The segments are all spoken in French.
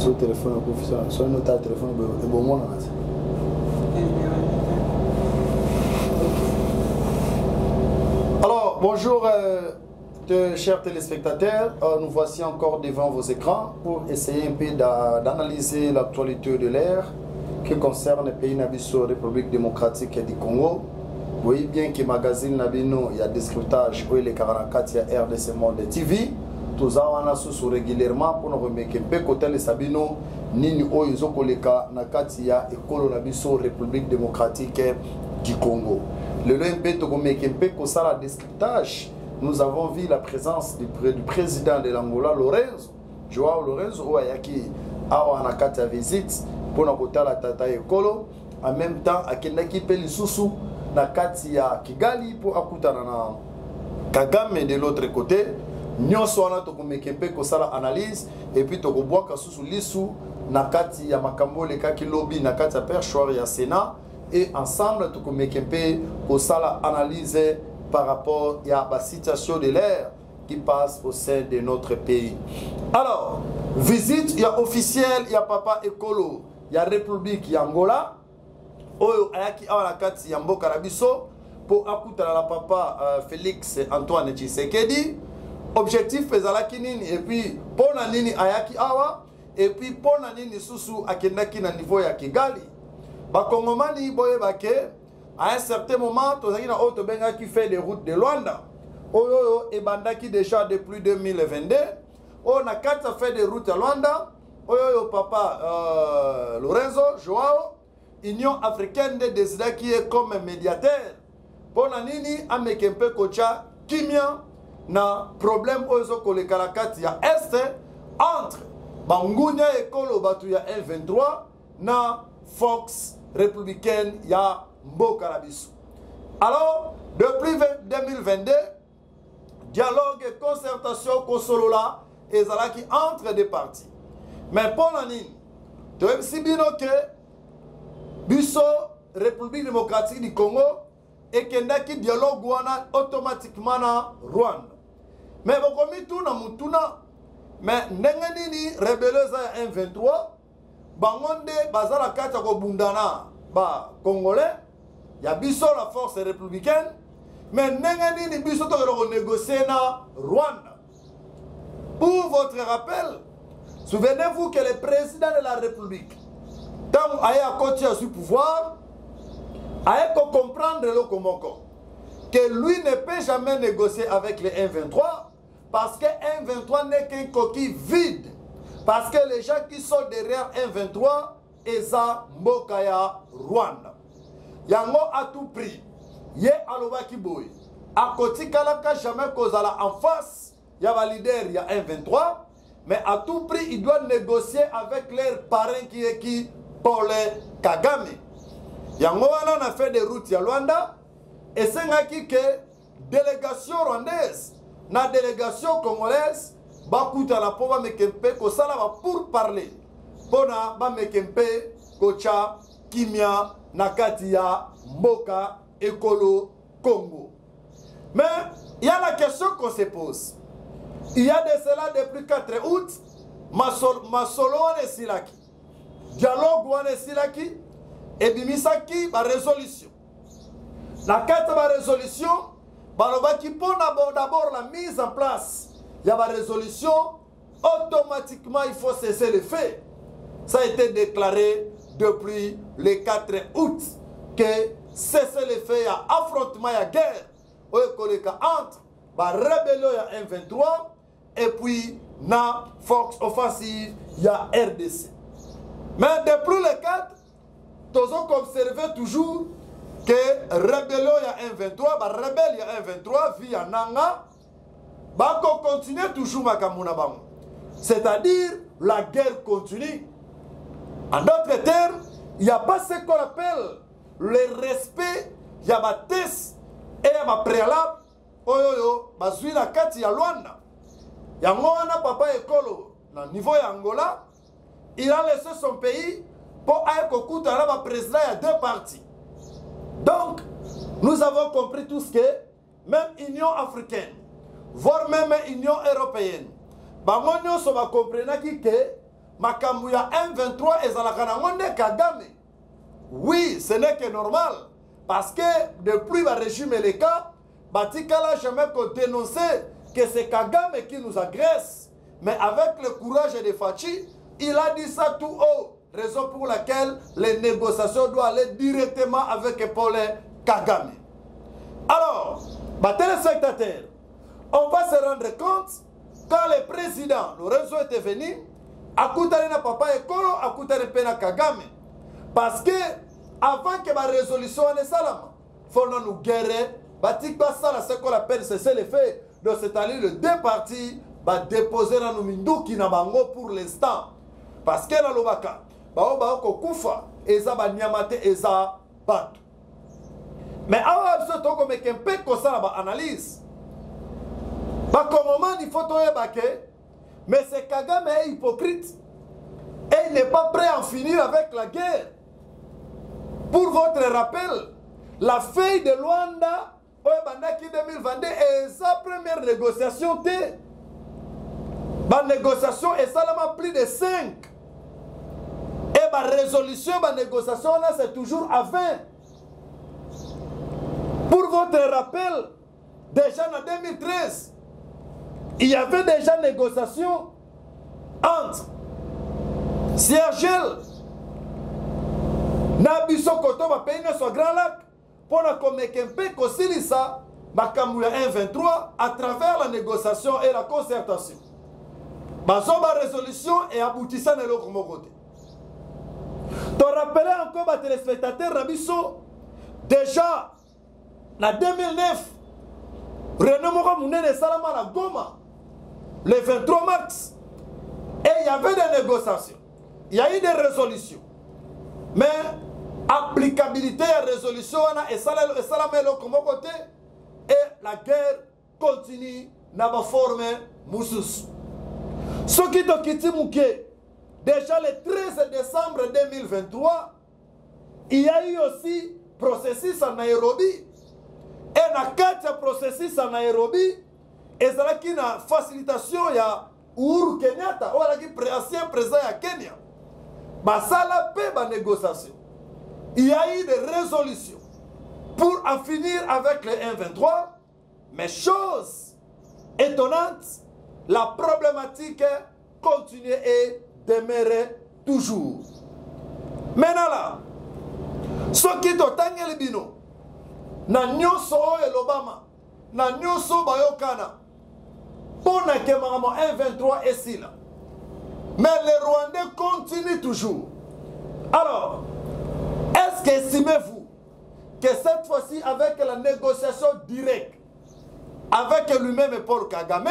Son téléphone est son autre téléphone est bon monde. Alors, bonjour chers téléspectateurs, nous voici encore devant vos écrans pour essayer un peu d'analyser l'actualité de l'ère qui concerne le pays Nabiso, République démocratique du Congo. Vous voyez bien que le magazine Nabino, il y a des scriptages où les 44, il y a RDC Monde TV. Tout ça, on a sous régulièrement pour nous remettre un peu côté les Sabino, Nini Oizo Koleka, Nakatia et Kolo Nabiso, République démocratique du Congo. Le LMP, tu remettre un peu côté la descriptage. Nous avons vu la présence du président de l'Angola, Lorenzo, Joao Lorenzo, où il y a Nakatia visite pour nous côté la Tata et Kolo. En même temps, à Kendaki Peli Susu, Nakatia Kigali pour akutana na Kagame de l'autre côté. Nous sommes en analyse et puis nous avons sous l'issue nakati ya makambo le kaki lobby nakati ya perchoir ya Sénat et ensemble nous avons analyse par rapport à la situation de l'air qui passe au sein de notre pays. Alors, visite, il y a officiel, il y a Papa Ekolo, il y a République, il y a Angola, oyo ayaki awa nakati ya mboka na biso pour akutana la Papa Félix Antoine Tshisekedi. Objectif ezalaki nini et puis pona nini ayaki awa et puis pona nini susu akendaki na niveau ya Kigali ba kongomani boyeba ke à un certain moment tozaki na auto benga qui fait des routes de Luanda oyo ebandaki déjà depuis 2022 on a quatre fait des routes à Luanda oyo papa Lorenzo Joao Union africaine de décida qui est comme médiateur pona nini amekempe kocha kimia na problème ozo kolekala kati ya est entre bangunya ekolo batu ya M23 na Fox républicaine ya mboka na biso. Alors depuis 2022 dialogue et concertation kosolola ezalaki entre des partis. Mais pour la nini to si bino ke biso République démocratique du Congo et kendaki dialogue wana automatiquement na Rwanda. Mais bokomi tuna mutuna mais ndenge nini rebeleza ya M23 bangonde bazala kata ko bundana ba congolais ya biso la force républicaine mais ndenge nini biso to ko négocier na Rwanda. Pour votre rappel, souvenez-vous que le président de la République tant aya côté sur pouvoir aya ko comprendre le komoko que lui ne peut jamais négocier avec les M23 parce que M23 n'est qu'un coquille vide. Parce que les gens qui sont derrière M23, Eza Mbokaya Rwanda. Yango à tout prix. Ye aloba kiboy. A koti kalaka jamais kozala en face. Y'a leader, il y a M23. Mais à tout prix, il doit négocier avec leur parrain qui est qui Paul Kagame. Yango on a fait des routes à Rwanda. Et c'est qui que délégation rwandaise, la délégation congolaise, bakuta la pova mekempe ko sala pour parler. Pona ba mekempe kocha kimia nakatia mboka ekolo Congo. Mais il y a la question qu'on se pose. Il y a de cela depuis 4 août, masolo wane silaki. Dialogue wane silaki et bimisaki ba résolution. La 4 résolution, qui pose d'abord la mise en place. Il y a une résolution, automatiquement il faut cesser les faits. Ça a été déclaré depuis le 4 août que cesser les faits, il y a affrontement, il y a guerre. Entre la rébellion, il y a M23 et puis la force offensive, il y a RDC. Mais depuis le 4, nous avons observé toujours que rébellion il y a M23, rebelle il y a M23 via Nanga, bako continue toujours makamuna bango. C'est-à-dire la guerre continue. En d'autres termes, il n'y a pas ce qu'on appelle le respect, il y a ma test et il y a ma préalable. Oyoyo, bazui la kati ya Luanda. Yango wana papa ekolo na niveau ya Angola, il a laissé son pays pour aller kokuta na ba président il y a 2 partis. Donc, nous avons compris tout ce que même Union africaine, voire même Union européenne, bangonyo so ba comprendre que makambu ya M23 ezalaka nango nde Kagame. Oui, ce n'est que normal. Parce que depuis le régime et les cas, Batikala jamais dénoncé que c'est Kagame qui nous agresse. Mais avec le courage de Fachi, il a dit ça tout haut. Raison pour laquelle les négociations doivent aller directement avec Paul Kagame. Alors, téléspectateurs, on va se rendre compte quand le président Lorenzo était venu, à Koutarina Papa Ekolo, à Koutarina Kagame. Parce que avant que la résolution ne salama, il faut nous guérir. Batik Bassala, ce qu'on appelle cesser les faits. Donc c'est-à-dire les deux parties va déposer dans nos Minduki na bango pour l'instant. Parce que dans le Baka, Baoko Koufa, Eza Banyamate, Eza Bat. Mais avant ce temps, comme un peu comme ça, analyse. Comme moment, il faut trouver Baké. Mais c'est Kagame est hypocrite. Et il n'est pas prêt à en finir avec la guerre. Pour votre rappel, la feuille de Luanda, Bandaki 2022, est sa première négociation. La négociation est seulement plus de 5. Et la résolution, la négociation, c'est toujours à 20. Pour votre rappel, déjà en 2013, il y avait déjà négociation entre Siergel, Nabiso Koto, ma pays sur Grand Lac, pour la Komekempe Kosilisa, Makamouya 1-23, à travers la négociation et la concertation. Ma résolution est aboutissant de l'autre côté. Tu rappelles encore, ma téléspectateur Rabiso, déjà, en 2009, René Mora Mounene Salama la Goma, le 23 mars, et il y avait des négociations, il y a eu des résolutions. Mais, applicabilité à la résolution, et Salama l'autre côté, et la guerre continue dans la forme Moussous. Ce qui est quitté Mouké, déjà le 13 décembre 2023, il y a eu aussi processus en Nairobi. Et dans 4 processus en Nairobi, et ça a une facilitation, il y a Uhuru Kenyatta, ancien président à Kenya. Ça a fait la négociation. Il y a eu des résolutions pour en finir avec le 1-23, mais chose étonnante, la problématique continue et demeure toujours. Maintenant là, ce qui est au Tangel Bino, na nyoso et l'Obama, na nyoso bayokana, pour na kemaramo 1-23 et si là. Mais les Rwandais continuent toujours. Alors, est-ce que estimez-vous que cette fois-ci, avec la négociation directe, avec lui-même et Paul Kagame,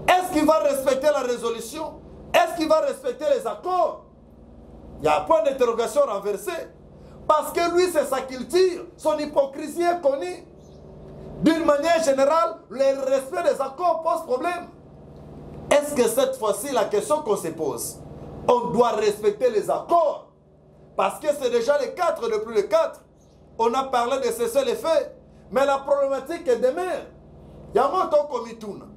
est-ce qu'il va respecter la résolution? Est-ce qu'il va respecter les accords? Il y a un point d'interrogation renversé. Parce que lui, c'est ça qu'il tire. Son hypocrisie est connue. D'une manière générale, le respect des accords pose problème. Est-ce que cette fois-ci, la question qu'on se pose, on doit respecter les accords? Parce que c'est déjà les 4, depuis les 4. On a parlé de cesser les faits. Mais la problématique est demeure. Il y a un temps comme il tourne.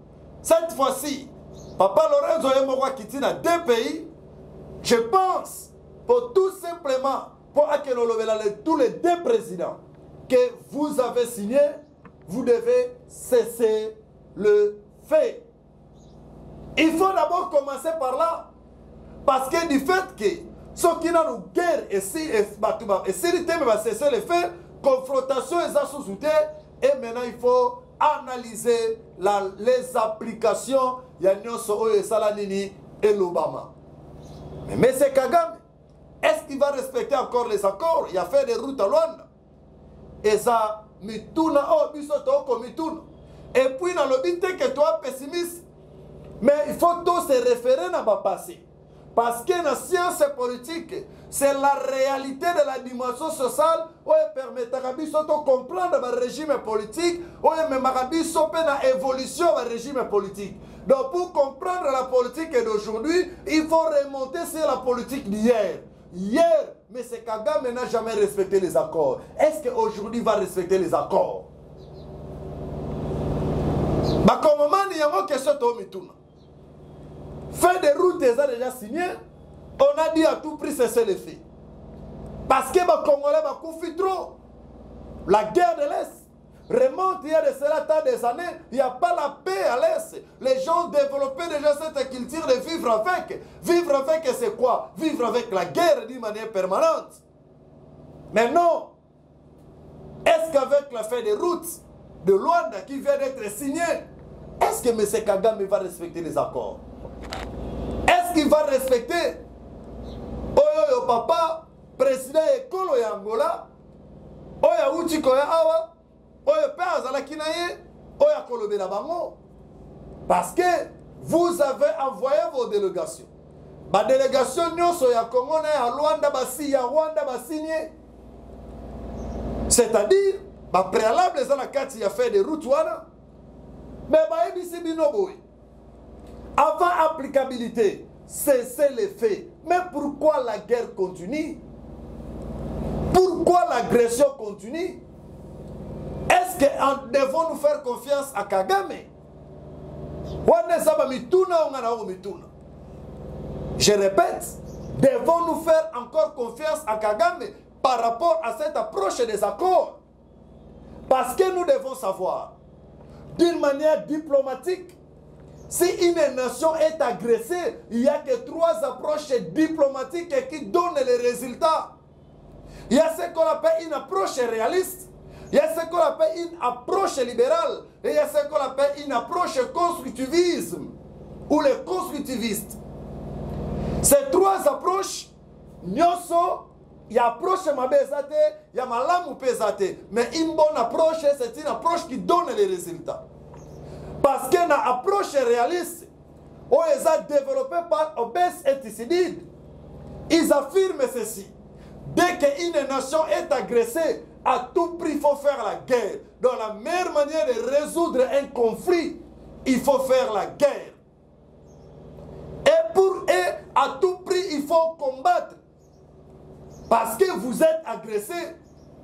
Cette fois-ci, Papa Lorenzo Yemogwa qui tient à 2 pays, je pense, pour tout simplement, pour tous les 2 présidents que vous avez signés, vous devez cesser le fait. Il faut d'abord commencer par là. Parce que du fait que ceux qui n'ont pas guerre et si le thème va cesser le fait, confrontation est sous-soutée et maintenant il faut analyser les applications et l'Obama. Mais M. Kagame, est-ce qu'il va respecter encore les accords? Il a fait des routes à Luanda. Et ça, mituna, oh, bisoto, mituna. Et puis, dans le but que toi, pessimiste, mais il faut tous se référer dans le passé. Parce que la science politique, c'est la réalité de la dimension sociale où elle permet de comprendre le régime politique, où elle permet de évolution du régime politique. Donc pour comprendre la politique d'aujourd'hui, il faut remonter sur la politique d'hier. Hier, M. Kagame n'a jamais respecté les accords. Est-ce qu'aujourd'hui il va respecter les accords? Comme moment, il y a une question de Mituna. Fait des routes déjà signé. On a dit à tout prix cesser les faits. Parce que les Congolais ont trop. La guerre de l'Est remonte il y a de cela tant des années. Il n'y a pas la paix à l'Est. Les gens ont développé déjà cette culture de vivre avec. Vivre avec, c'est quoi? Vivre avec la guerre d'une manière permanente. Mais non. Est-ce qu'avec la fin des routes de Luanda qui vient d'être signée, est-ce que M. Kagame va respecter les accords? Est-ce qu'il va respecter Oyo papa, président Ekolo ya Angola, Oya Uchi Koya Awa, Oya Paz la Kinaye, Oya Kolobela Bango? Parce que vous avez envoyé vos délégations. Ma délégation Nyoso ya Congo na ya Luanda basi ya Rwanda basigné. C'est-à-dire, ma préalable les anakati ya fait des routes wana. Mais ba ebisi binoboy. Avant applicabilité, cessez les faits. Mais pourquoi la guerre continue? Pourquoi l'agression continue? Est-ce que devons nous faire confiance à Kagame? Je répète, devons-nous faire encore confiance à Kagame par rapport à cette approche des accords? Parce que nous devons savoir, d'une manière diplomatique, si une nation est agressée, il n'y a que 3 approches diplomatiques qui donnent les résultats. Il y a ce qu'on appelle une approche réaliste, il y a ce qu'on appelle une approche libérale, et il y a ce qu'on appelle une approche constructivisme, ou les constructivistes. Ces 3 approches, nyoso, il y a approche mabezate, il y a malamu pesate, mais une bonne approche, c'est une approche qui donne les résultats. Parce que dans l'approche réaliste, on les a développés par Obès et Thucydide. Ils affirment ceci. Dès qu'une nation est agressée, à tout prix, il faut faire la guerre. Donc la meilleure manière de résoudre un conflit, il faut faire la guerre. Et à tout prix, il faut combattre. Parce que vous êtes agressé,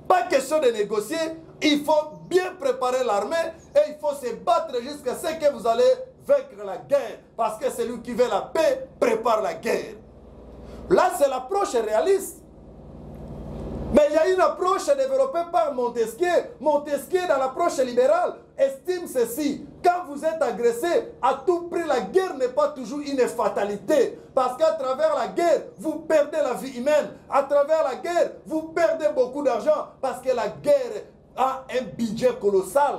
pas question de négocier, il faut bien préparer l'armée et il faut se battre jusqu'à ce que vous allez vaincre la guerre. Parce que celui qui veut la paix prépare la guerre. Là, c'est l'approche réaliste. Mais il y a une approche développée par Montesquieu. Montesquieu, dans l'approche libérale, estime ceci. Quand vous êtes agressé, à tout prix, la guerre n'est pas toujours une fatalité. Parce qu'à travers la guerre, vous perdez la vie humaine. À travers la guerre, vous perdez beaucoup d'argent. Parce que la guerre a un budget colossal.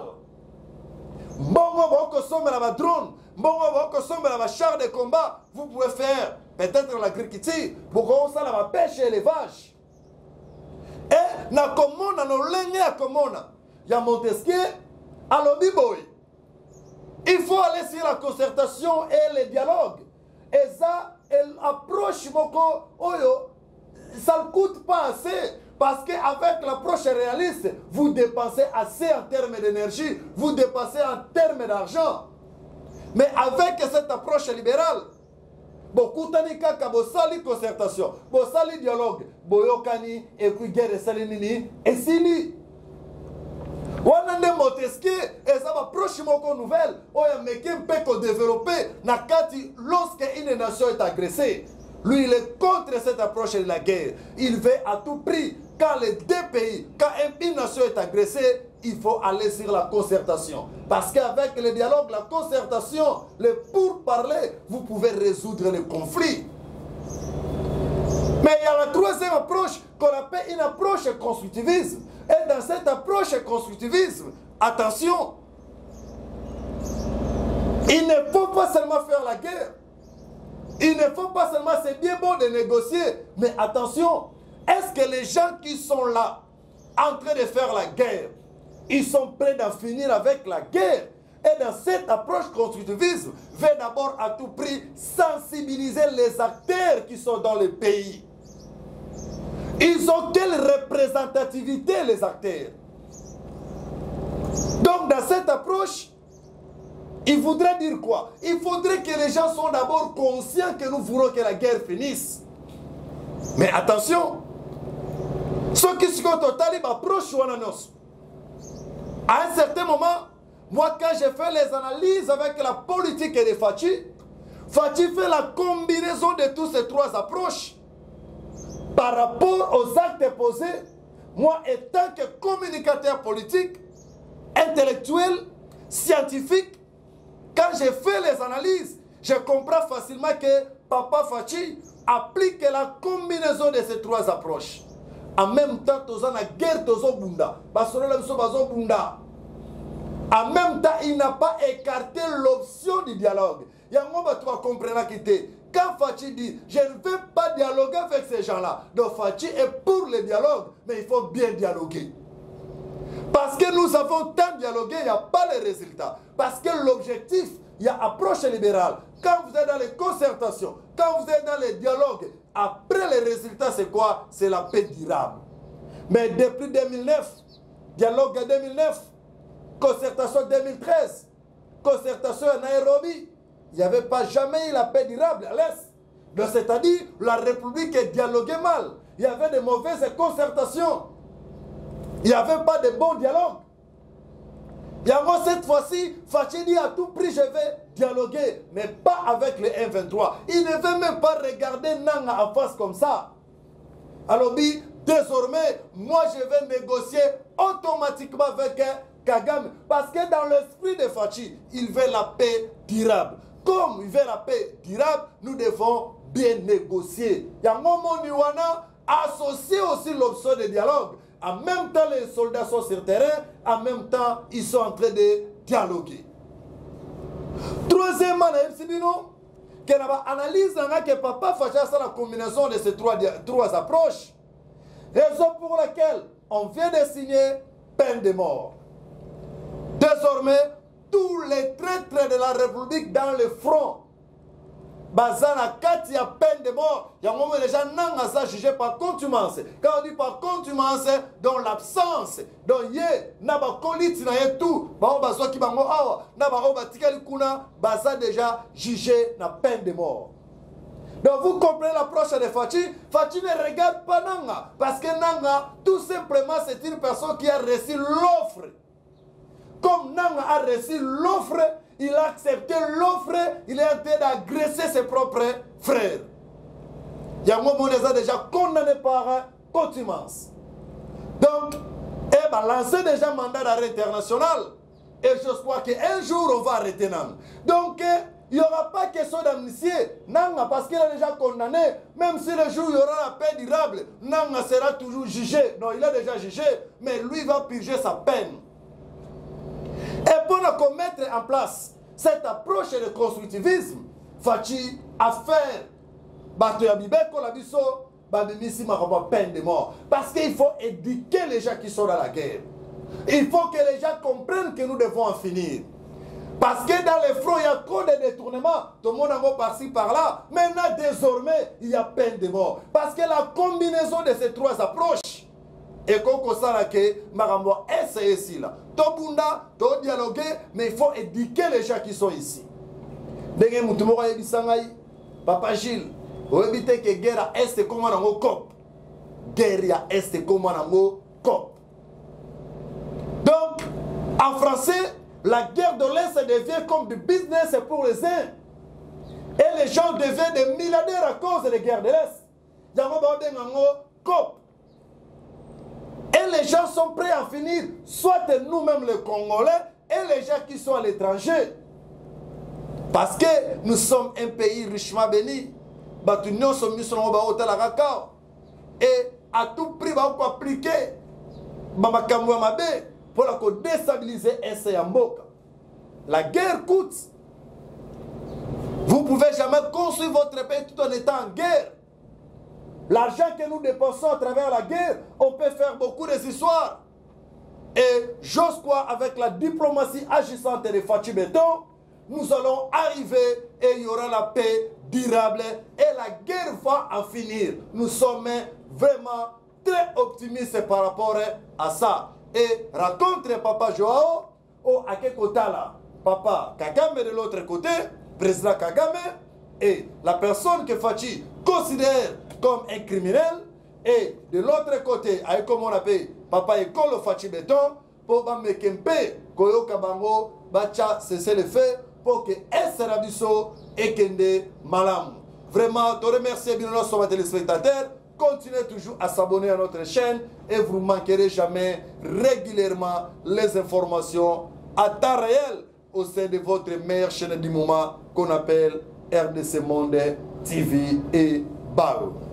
Bongo somme la drone, bongo somme la char de combat, vous pouvez faire peut-être l'agriculture, bongo ça la pêche et l'élevage. Et na komona no lenge ya komona ya Montesquieu alobi boy. Il faut aller sur la concertation et le dialogue. Et ça, elle approche moko oyo, ça ne coûte pas assez. Parce qu'avec l'approche réaliste, vous dépensez assez en termes d'énergie, vous dépensez en termes d'argent. Mais avec cette approche libérale, beaucoup de cas, bosali concertation, bosali dialogue, boyokani, et puis guerre salinini, et sili. Wanande Montesquieu, et ça approche moko nouvelle, oya meke peut développer, nakati, lorsque une nation est agressée. Lui, il est contre cette approche de la guerre. Il veut à tout prix, quand les 2 pays, quand une nation est agressée, il faut aller sur la concertation. Parce qu'avec le dialogue, la concertation, le pourparler, vous pouvez résoudre le conflit. Mais il y a la 3e approche qu'on appelle une approche constructivisme. Et dans cette approche constructivisme, attention, il ne faut pas seulement faire la guerre. Il ne faut pas seulement, c'est bien beau de négocier, mais attention, est-ce que les gens qui sont là, en train de faire la guerre, ils sont prêts d'en finir avec la guerre? Et dans cette approche constructiviste, veut d'abord à tout prix sensibiliser les acteurs qui sont dans le pays. Ils ont quelle représentativité, les acteurs? Donc dans cette approche, il voudrait dire quoi? Il faudrait que les gens soient d'abord conscients que nous voulons que la guerre finisse. Mais attention, ceux qui sont totalement approchent à un certain moment, moi quand j'ai fait les analyses avec la politique de Fachi, Fachi fait la combinaison de toutes ces trois approches par rapport aux actes posés. Moi, étant que communicateur politique, intellectuel, scientifique, quand j'ai fait les analyses, je comprends facilement que Papa Fachi applique la combinaison de ces trois approches. En même temps, tous en guerre, tous en bunda. En même temps, il n'a pas écarté l'option du dialogue. Il y a un moment où tu vas comprendre que quand Fachi dit, je ne veux pas dialoguer avec ces gens-là, donc Fachi est pour le dialogue, mais il faut bien dialoguer. Parce que nous avons tant dialogué, il n'y a pas les résultats. Parce que l'objectif, il y a approche libérale. Quand vous êtes dans les concertations, quand vous êtes dans les dialogues, après les résultats, c'est quoi? C'est la paix durable. Mais depuis 2009, dialogue 2009, concertation 2013, concertation à Nairobi, il n'y avait pas jamais eu la paix durable à l'Est. Donc c'est-à-dire, la République dialoguait mal. Il y avait de mauvaises concertations. Il n'y avait pas de bon dialogue. Et alors cette fois-ci, Fachi dit à tout prix, je vais dialoguer, mais pas avec les M23. Il ne veut même pas regarder Nanga en face comme ça. Alors, désormais, moi je vais négocier automatiquement avec Kagame. Parce que dans l'esprit de Fachi, il veut la paix durable. Comme il veut la paix durable, nous devons bien négocier. Il y a un moment où on a associé aussi l'option de dialogue. En même temps, les soldats sont sur le terrain, en même temps, ils sont en train de dialoguer. Troisièmement, qu'on analyse que Papa Fachi a la combinaison de ces trois approches. Raison pour laquelle on vient de signer peine de mort. Désormais, tous les traîtres de la République dans le front, Bazana Kati a peine de mort. Il y a un moment où les gens n'ont pas jugé par contumace. Quand on dit par contumace, dans l'absence, donc yé, naba kolit na yé tout, ba bazwa ki bango awa, naba oba tikali kuna, baza déjà jugé na peine de mort. Donc vous comprenez l'approche de Fachi. Fachi ne regarde pas Nanga, parce que Nanga, tout simplement, c'est une personne qui a reçu l'offre. Comme Nanga a reçu l'offre, il a accepté l'offre, il est en train d'agresser ses propres frères. Il y a un moment où on les a déjà condamnés par contumace. Donc, eh ben, lancer déjà un mandat d'arrêt international. Et je crois qu'un jour, on va arrêter Nanga. Donc, il n'y aura pas question d'amnistier Nanga parce qu'il est déjà condamné. Même si le jour où il y aura la paix durable, Nanga sera toujours jugé. Non, il est déjà jugé, mais lui va purger sa peine. Et pour mettre en place cette approche de constructivisme, Fachi a fait peine de mort. Parce qu'il faut éduquer les gens qui sont dans la guerre. Il faut que les gens comprennent que nous devons en finir. Parce que dans les fronts, il y a trop de détournements. Tout le monde en va par-ci, par-là. Maintenant, désormais, il y a peine de mort. Parce que la combinaison de ces trois approches, et qu'on constate que Marambo est ici là. Tout bunda, tout dialoguer, mais il faut éduquer les gens qui sont ici. Dès que Papa Gilles, vous évitez que guerre à Est comme un cop. Guerre à Est comme un cop. Donc, en français, la guerre de l'Est devient comme du business pour les uns. Et les gens deviennent des milliardaires à cause de la guerre de l'Est. Il y a un cop. Et les gens sont prêts à finir, soit nous-mêmes les Congolais et les gens qui sont à l'étranger. Parce que nous sommes un pays richement béni. Et à tout prix, on va appliquer pour déstabiliser Mboka. La guerre coûte. Vous ne pouvez jamais construire votre pays tout en étant en guerre. L'argent que nous dépensons à travers la guerre, on peut faire beaucoup d'histoires. Et j'ose croire, avec la diplomatie agissante de Fachi Beton, nous allons arriver et il y aura la paix durable et la guerre va en finir. Nous sommes vraiment très optimistes par rapport à ça. Et raconte Papa Joao, au Akekotala, Papa Kagame de l'autre côté, président Kagame, et la personne que Fachi considère comme un criminel, et de l'autre côté, comme on appelle Papa Ekolo Fachi Beton, pour Bamekempe, Koyo Kabango, Bacha, cesser le fait, pour que Sarabiso et Kende Malam. Vraiment, te remercie bien nos téléspectateurs. Continuez toujours à s'abonner à notre chaîne et vous ne manquerez jamais régulièrement les informations à temps réel au sein de votre meilleure chaîne du moment qu'on appelle RDC Monde TV et BAO.